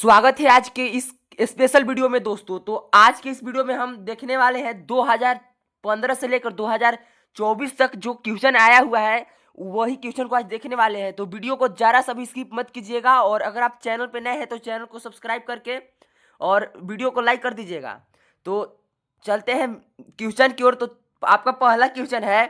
स्वागत है आज के इस स्पेशल वीडियो में दोस्तों। तो आज के इस वीडियो में हम देखने वाले हैं 2015 से लेकर 2024 तक जो क्वेश्चन आया हुआ है वही क्वेश्चन को आज देखने वाले हैं। तो वीडियो को जरा सा भी स्किप मत कीजिएगा और अगर आप चैनल पे नए हैं तो चैनल को सब्सक्राइब करके और वीडियो को लाइक कर दीजिएगा। तो चलते हैं क्वेश्चन की ओर। तो आपका पहला क्वेश्चन है,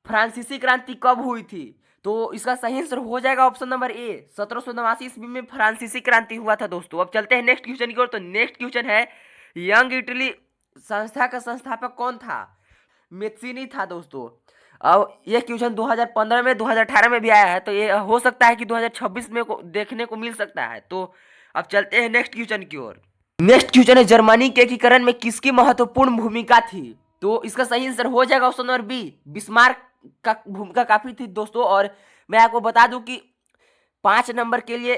फ्रांसीसी क्रांति कब हुई थी? तो इसका सही आंसर हो जाएगा ऑप्शन नंबर ए, 1789 ईस्वी में फ्रांसीसी क्रांति हुआ था दोस्तों। अब चलते हैं नेक्स्ट क्वेश्चन की ओर। तो नेक्स्ट क्वेश्चन है, यंग इटली संस्था का संस्थापक कौन था? मेस्सीनी था दोस्तों। अब ये क्वेश्चन 2015 में 2018 में भी आया है, तो ये हो सकता है कि 2026 में देखने को मिल सकता है। तो अब चलते हैं नेक्स्ट क्वेश्चन की ओर। नेक्स्ट क्वेश्चन है, जर्मनी के एकीकरण में किसकी महत्वपूर्ण भूमिका थी? तो इसका सही आंसर हो जाएगा ऑप्शन नंबर बी, बिस्मार्क का भूमिका काफी थी दोस्तों। और मैं आपको बता दूं कि 5 नंबर के लिए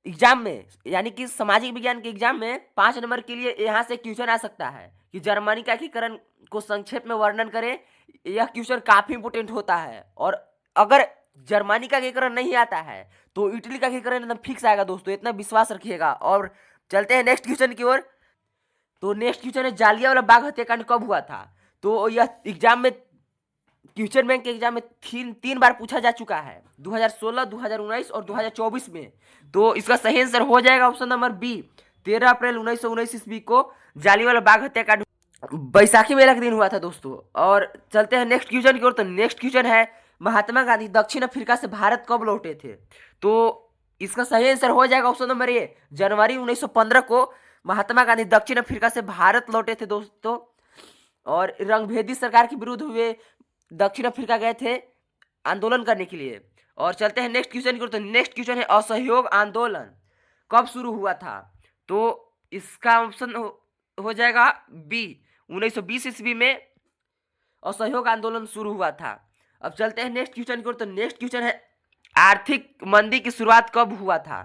एग्जाम में, यानी कि सामाजिक विज्ञान के एग्जाम में 5 नंबर के लिए यहाँ से क्वेश्चन आ सकता है कि जर्मनी का एकीकरण को संक्षेप में वर्णन करें। यह क्वेश्चन काफी इंपोर्टेंट होता है और अगर जर्मनी का एकीकरण नहीं आता है तो इटली का एकीकरण एकदम फिक्स आएगा दोस्तों, इतना विश्वास रखिएगा। और चलते हैं नेक्स्ट क्वेश्चन की ओर। तो नेक्स्ट क्वेश्चन है, जालियांवाला बाग हत्याकांड कब हुआ था? तो यह एग्जाम में, क्वेश्चन बैंक के एग्जाम में तीन बार पूछा जा चुका है, 2016, 2019 और 2024 में। तो इसका सही आंसर हो जाएगा ऑप्शन नंबर बी, 13 अप्रैल 1919 ईस्वी को जालियांवाला बाग हत्याकांड बैसाखी मेला के दिन हुआ था दोस्तों। और चलते हैं नेक्स्ट क्वेश्चन की ओर। तो नेक्स्ट क्वेश्चन है, महात्मा गांधी दक्षिण अफ्रीका से भारत कब लौटे थे? तो इसका सही आंसर हो जाएगा ऑप्शन नंबर ए, जनवरी 1915 को महात्मा गांधी दक्षिण अफ्रीका से भारत लौटे थे दोस्तों। और रंगभेदी सरकार के विरुद्ध हुए दक्षिण अफ्रीका गए थे आंदोलन करने के लिए। और चलते हैं नेक्स्ट क्वेश्चन की ओर। तो नेक्स्ट क्वेश्चन है, असहयोग आंदोलन कब शुरू हुआ था? तो इसका ऑप्शन हो जाएगा बी, 1920 ईस्वी में असहयोग आंदोलन शुरू हुआ था। अब चलते हैं नेक्स्ट क्वेश्चन की ओर। तो नेक्स्ट क्वेश्चन है, आर्थिक मंदी की शुरुआत कब हुआ था?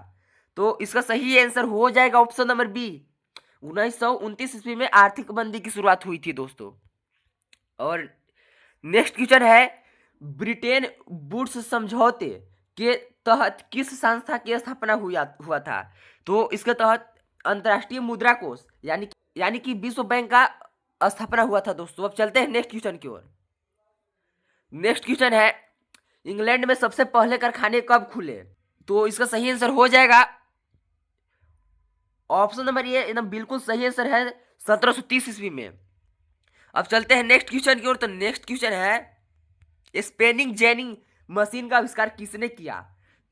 तो इसका सही आंसर हो जाएगा ऑप्शन नंबर बी, 1929 ईस्वी में आर्थिक मंदी की शुरुआत हुई थी दोस्तों। और नेक्स्ट क्वेश्चन है, ब्रिटेन वुड्स समझौते के तहत किस संस्था की स्थापना हुआ था? तो इसके तहत अंतर्राष्ट्रीय मुद्रा कोष यानी कि विश्व बैंक का स्थापना हुआ था दोस्तों। अब चलते हैं नेक्स्ट क्वेश्चन की ओर। नेक्स्ट क्वेश्चन है, इंग्लैंड में सबसे पहले कारखाने कब खुले? तो इसका सही आंसर हो जाएगा ऑप्शन नंबर ए, एकदम बिल्कुल सही आंसर है, 1730 ईस्वी में। अब चलते हैं नेक्स्ट क्वेश्चन की ओर। तो नेक्स्ट क्वेश्चन है, स्पेनिंग जेनिंग मशीन का आविष्कार किसने किया?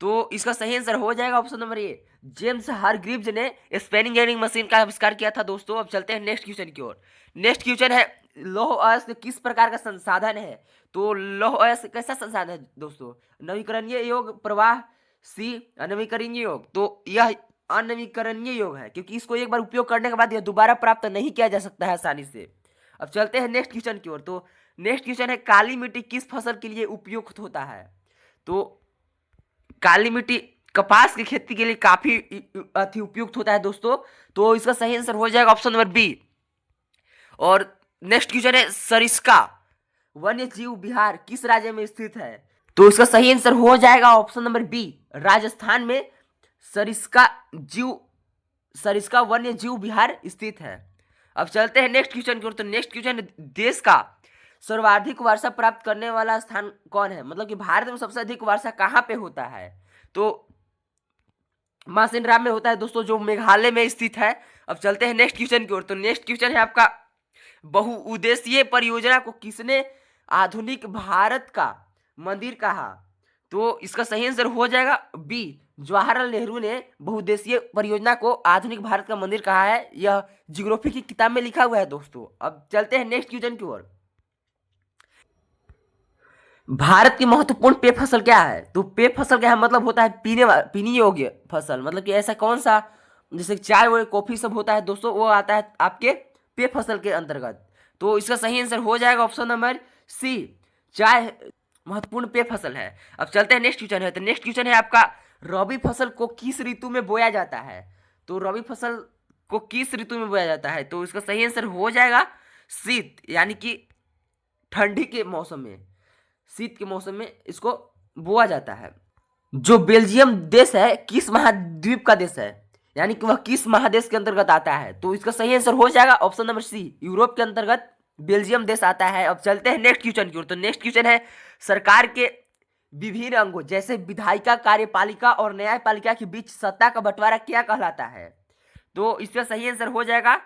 तो इसका सही आंसर हो जाएगा option number A, James Hargreaves ने स्पेनिंग जेनिंग मशीन का आविष्कार किया था दोस्तों। अब चलते हैं नेक्स्ट क्वेश्चन की ओर। नेक्स्ट क्वेश्चन है, लौह अयस्क किस प्रकार का संसाधन है? तो लौह अयस्क कैसा संसाधन है दोस्तों? नवीकरणीय योग, प्रवाह सी, अनवीकरणीय योग। तो यह अनवीकरणीय योग है क्योंकि इसको एक बार उपयोग करने के बाद यह दोबारा प्राप्त नहीं किया जा सकता है आसानी से। अब चलते हैं नेक्स्ट क्वेश्चन की ओर। तो नेक्स्ट क्वेश्चन है, काली मिट्टी किस फसल के लिए उपयुक्त होता है? तो काली मिट्टी कपास की खेती के लिए काफी अति उपयुक्त होता है दोस्तों। तो इसका सही आंसर हो जाएगा ऑप्शन नंबर बी। और नेक्स्ट क्वेश्चन है, सरिस्का वन्य जीव विहार किस राज्य में स्थित है? तो इसका सही आंसर हो जाएगा ऑप्शन नंबर बी, राजस्थान में सरिस्का वन्य जीव विहार स्थित है। अब चलते हैं नेक्स्ट क्वेश्चन की ओर। तो नेक्स्ट क्वेश्चन है, देश का सर्वाधिक वर्षा प्राप्त करने वाला स्थान कौन है? मतलब कि भारत में सबसे अधिक वर्षा कहाँ पे होता है? तो मासिनराम में होता है दोस्तों, जो मेघालय में स्थित है। अब चलते हैं नेक्स्ट क्वेश्चन की ओर। तो नेक्स्ट क्वेश्चन है आपका, बहुउद्देशीय परियोजना को किसने आधुनिक भारत का मंदिर कहा? तो इसका सही आंसर हो जाएगा बी, जवाहरलाल नेहरू ने बहुउद्देशीय परियोजना को आधुनिक भारत का मंदिर कहा है। यह ज्योग्राफी की किताब में लिखा हुआ है दोस्तों। अब चलते हैं नेक्स्ट क्वेश्चन की ओर। भारत की महत्वपूर्ण पेय फसल क्या है? तो पेय फसल क्या है, मतलब होता है पीने योग्य फसल। मतलब कि ऐसा कौन सा, जैसे चाय और कॉफी सब होता है दोस्तों, वो आता है आपके पेय फसल के अंतर्गत। तो इसका सही आंसर हो जाएगा ऑप्शन नंबर सी, चाय महत्वपूर्ण पेय फसल है। अब चलते हैं नेक्स्ट क्वेश्चन है। तो नेक्स्ट क्वेश्चन है आपका, रबी फसल को किस ऋतु में बोया जाता है? तो रबी फसल को किस ऋतु में बोया जाता है? तो इसका सही आंसर हो जाएगा शीत, यानी कि ठंडी के मौसम में, शीत के मौसम में इसको बोआ जाता है। जो बेल्जियम देश है किस महाद्वीप का देश है, यानी कि वह किस महादेश के अंतर्गत आता है? तो इसका सही आंसर हो जाएगा ऑप्शन नंबर सी, यूरोप के अंतर्गत बेल्जियम देश आता है। अब चलते हैं नेक्स्ट क्वेश्चन की ओर। तो नेक्स्ट क्वेश्चन है, सरकार के विभिन्न अंगों जैसे विधायिका, कार्यपालिका और न्यायपालिका के बीच सत्ता का बंटवारा क्या कहलाता है? तो इसका सही आंसर हो जाएगा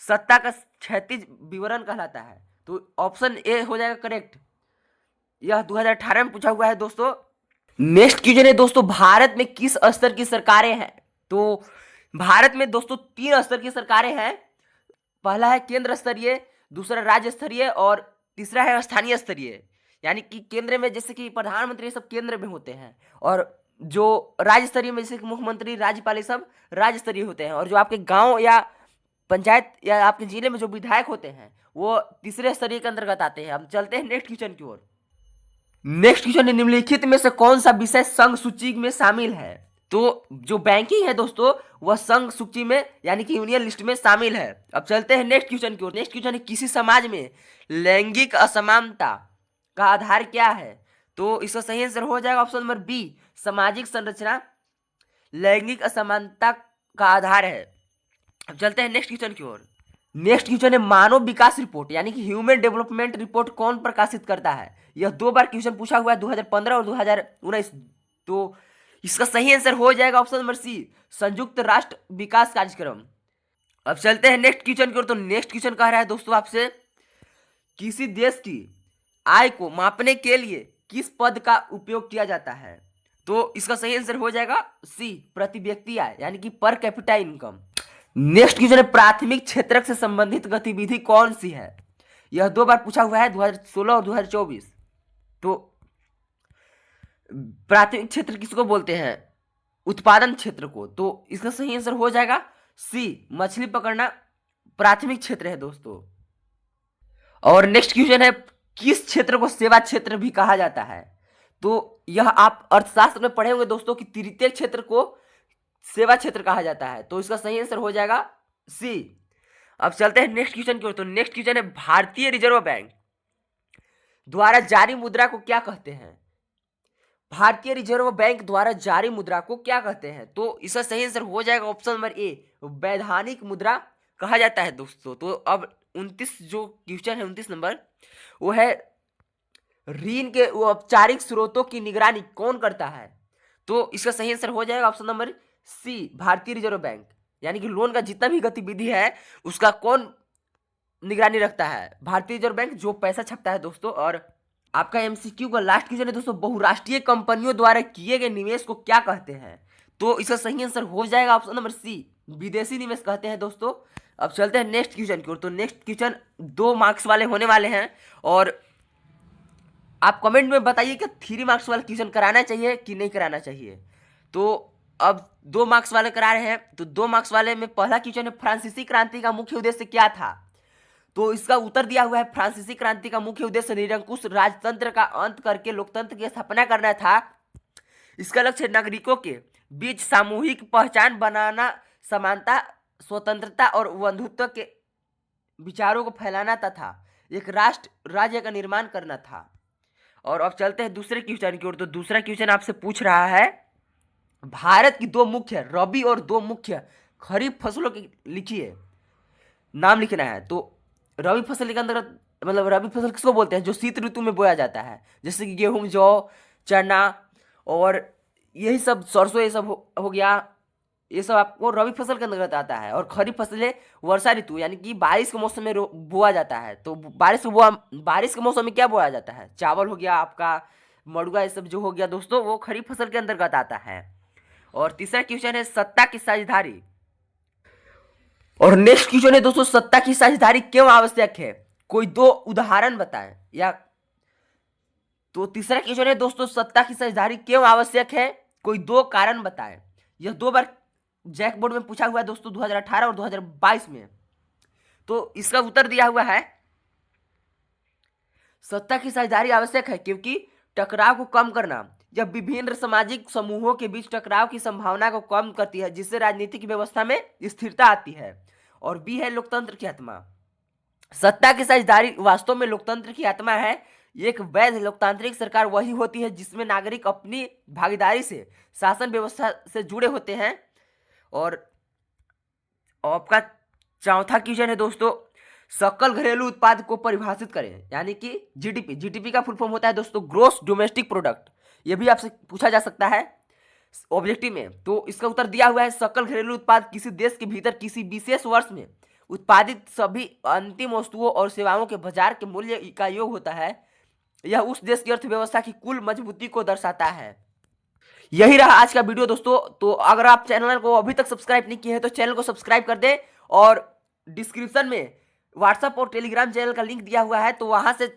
सत्ता का क्षैतिज विवरण कहलाता है। तो ऑप्शन ए हो जाएगा करेक्ट। यह 2018 में पूछा हुआ है दोस्तों। नेक्स्ट क्वेश्चन है दोस्तों, भारत में किस स्तर की सरकारें हैं? तो भारत में दोस्तों 3 स्तर की सरकारें हैं। पहला है केंद्र स्तरीय, दूसरा राज्य स्तरीय और तीसरा है स्थानीय स्तरीय। यानी कि केंद्र में जैसे कि प्रधानमंत्री सब केंद्र में होते हैं, और जो राज्य स्तरीय में जैसे कि मुख्यमंत्री, राज्यपाल, ये सब राज्य स्तरीय होते हैं, और जो आपके गांव या पंचायत या आपके जिले में जो विधायक होते हैं वो तीसरे स्तरीय के अंतर्गत आते हैं। हम चलते हैं नेक्स्ट क्वेश्चन की ओर। नेक्स्ट क्वेश्चन है, निम्नलिखित में से कौन सा विषय संघ सूची में शामिल है? तो जो बैंकिंग है दोस्तों वह संघ सूची में यानी कि यूनियन लिस्ट में शामिल है। अब चलते हैं नेक्स्ट क्वेश्चन की ओर। नेक्स्ट क्वेश्चन है, किसी समाज में लैंगिक असमानता का आधार क्या है? तो इसका सही आंसर हो जाएगा ऑप्शन नंबर बी, सामाजिक संरचना लैंगिक असमानता का आधार है। अब चलते हैं नेक्स्ट क्वेश्चन की ओर। नेक्स्ट क्वेश्चन है, मानव विकास रिपोर्ट यानी कि ह्यूमन डेवलपमेंट रिपोर्ट कौन प्रकाशित करता है? यह 2 बार क्वेश्चन पूछा हुआ है, 2015 और 2019। तो इसका सही आंसर हो जाएगा ऑप्शन नंबर सी, संयुक्त राष्ट्र विकास कार्यक्रम। अब चलते हैं नेक्स्ट क्वेश्चन की ओर। तो नेक्स्ट क्वेश्चन कह रहा है दोस्तों आपसे, किसी देश की आय को मापने के लिए किस पद का उपयोग किया जाता है? तो इसका सही आंसर हो जाएगा सी, प्रति व्यक्ति आय यानी कि per capita income. Next question है, प्राथमिक क्षेत्रक से संबंधित गतिविधि कौन सी है? यह 2 बार पूछा हुआ है, 2016 और 2024। तो प्राथमिक क्षेत्र किसको बोलते हैं? उत्पादन क्षेत्र को। तो इसका सही आंसर हो जाएगा सी, मछली पकड़ना प्राथमिक क्षेत्र है दोस्तों। और नेक्स्ट क्वेश्चन है, किस क्षेत्र को सेवा क्षेत्र भी कहा जाता है? तो यह आप अर्थशास्त्र में पढ़े होंगे दोस्तों कि तृतीय क्षेत्र को सेवा क्षेत्र कहा जाता है। तो इसका सही आंसर हो जाएगा सी। अब चलते हैं नेक्स्ट क्वेश्चन की ओर। तो नेक्स्ट क्वेश्चन है, भारतीय रिजर्व बैंक द्वारा जारी मुद्रा को क्या कहते हैं? भारतीय रिजर्व बैंक द्वारा जारी मुद्रा को क्या कहते हैं? तो इसका सही आंसर हो जाएगा ऑप्शन नंबर ए, वैधानिक मुद्रा कहा जाता है दोस्तों। तो अब 29 जो क्वेश्चन है 29 नंबर, वो है ऋण के औपचारिक स्रोतों की निगरानी कौन करता है? तो इसका सही आंसर हो जाएगा ऑप्शन नंबर सी, भारतीय रिजर्व बैंक। यानी कि लोन का जितना भी गतिविधि है उसका कौन निगरानी रखता है? भारतीय रिजर्व बैंक, जो पैसा छपता है दोस्तों। और आपका एमसीक्यू का लास्ट क्वेश्चन है दोस्तों, बहुराष्ट्रीय कंपनियों द्वारा किए गए निवेश को क्या कहते हैं? तो इसका सही आंसर हो जाएगा ऑप्शन नंबर सी, विदेशी निवेश कहते हैं दोस्तों। अब चलते हैं नेक्स्ट क्वेश्चन की ओर। तो नेक्स्ट क्वेश्चन 2 मार्क्स वाले होने वाले हैं, और आप कमेंट में बताइए कि 3 मार्क्स वाला क्वेश्चन कराना चाहिए कि नहीं कराना चाहिए। तो अब 2 मार्क्स वाले करा रहे हैं। तो 2 मार्क्स वाले में पहला क्वेश्चन है, फ्रांसीसी क्रांति का मुख्य उद्देश्य क्या था? तो इसका उत्तर दिया हुआ है, फ्रांसीसी क्रांति का मुख्य उद्देश्य निरंकुश राजतंत्र का अंत करके लोकतंत्र की स्थापना करना था। इसका लक्ष्य नागरिकों के बीच सामूहिक पहचान बनाना, समानता, स्वतंत्रता और बंधुत्व के विचारों को फैलाना तथा एक राष्ट्र राज्य का निर्माण करना था। और अब चलते हैं दूसरे क्वेश्चन की ओर। तो दूसरा क्वेश्चन आपसे पूछ रहा है, भारत की 2 मुख्य रबी और 2 मुख्य खरीफ फसलों की लिखिए, नाम लिखना है। तो रबी फसल के अंदर मतलब रबी फसल किसको बोलते हैं? जो शीत ऋतु में बोया जाता है, जैसे कि गेहूं, जौ, चना और यही सब, सरसों, ये सब हो गया। ये सब आपको रबी फसल के अंतर्गत आता है। और खरीफ फसलें वर्षा ऋतु यानी कि बारिश के मौसम में बोआ जाता है। तो बारिश के मौसम में क्या बोया जाता है? चावल हो गया आपका, मड़ुआ, ये सब जो हो गया दोस्तों, वो खरीफ फसल के अंतर्गत आता है। और तीसरा क्वेश्चन है, सत्ता की साझेदारी। और नेक्स्ट क्वेश्चन है दोस्तों, सत्ता की साझेदारी क्यों आवश्यक है? कोई 2 उदाहरण बताएं। या तो तीसरा क्वेश्चन है दोस्तों, सत्ता की साझेदारी क्यों आवश्यक है? कोई 2 कारण बताएं। यह 2 बार जैक बोर्ड में पूछा हुआ है दोस्तों, 2018 और 2022 में। तो इसका उत्तर दिया हुआ है, सत्ता की साझेदारी आवश्यक है क्योंकि टकराव को कम करना, जब विभिन्न सामाजिक समूहों के बीच टकराव की संभावना को कम करती है, जिससे राजनीतिक व्यवस्था में स्थिरता आती है। और बी है लोकतंत्र की आत्मा। सत्ता की साझेदारी वास्तव में लोकतंत्र की आत्मा है। एक वैध लोकतांत्रिक सरकार वही होती है जिसमें नागरिक अपनी भागीदारी से शासन व्यवस्था से जुड़े होते हैं। और आपका चौथा क्वेश्चन है दोस्तों, सकल घरेलू उत्पाद को परिभाषित करें, यानी कि जीडीपी। जीडीपी का फुल फॉर्म होता है दोस्तों ग्रोस डोमेस्टिक प्रोडक्ट। ये भी आपसे पूछा जा सकता है ऑब्जेक्टिव में। तो इसका उत्तर दिया हुआ है, सकल घरेलू उत्पाद किसी देश के भीतर किसी विशेष वर्ष में उत्पादित सभी अंतिम वस्तुओं और सेवाओं के बाजार के मूल्य का योग होता है। यह उस देश की अर्थव्यवस्था की कुल मजबूती को दर्शाता है। यही रहा आज का वीडियो दोस्तों। तो अगर आप चैनल को अभी तक सब्सक्राइब नहीं किए हैं तो चैनल को सब्सक्राइब कर दें, और डिस्क्रिप्शन में व्हाट्सएप और टेलीग्राम चैनल का लिंक दिया हुआ है, तो वहां से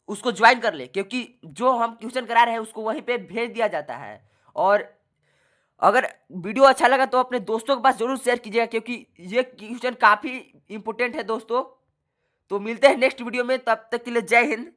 उसको ज्वाइन कर ले, क्योंकि जो हम क्वेश्चन करा रहे हैं उसको वहीं पे भेज दिया जाता है। और अगर वीडियो अच्छा लगा तो अपने दोस्तों के पास जरूर शेयर कीजिएगा, क्योंकि ये क्वेश्चन काफ़ी इंपॉर्टेंट है दोस्तों। तो मिलते हैं नेक्स्ट वीडियो में, तब तक के लिए जय हिंद।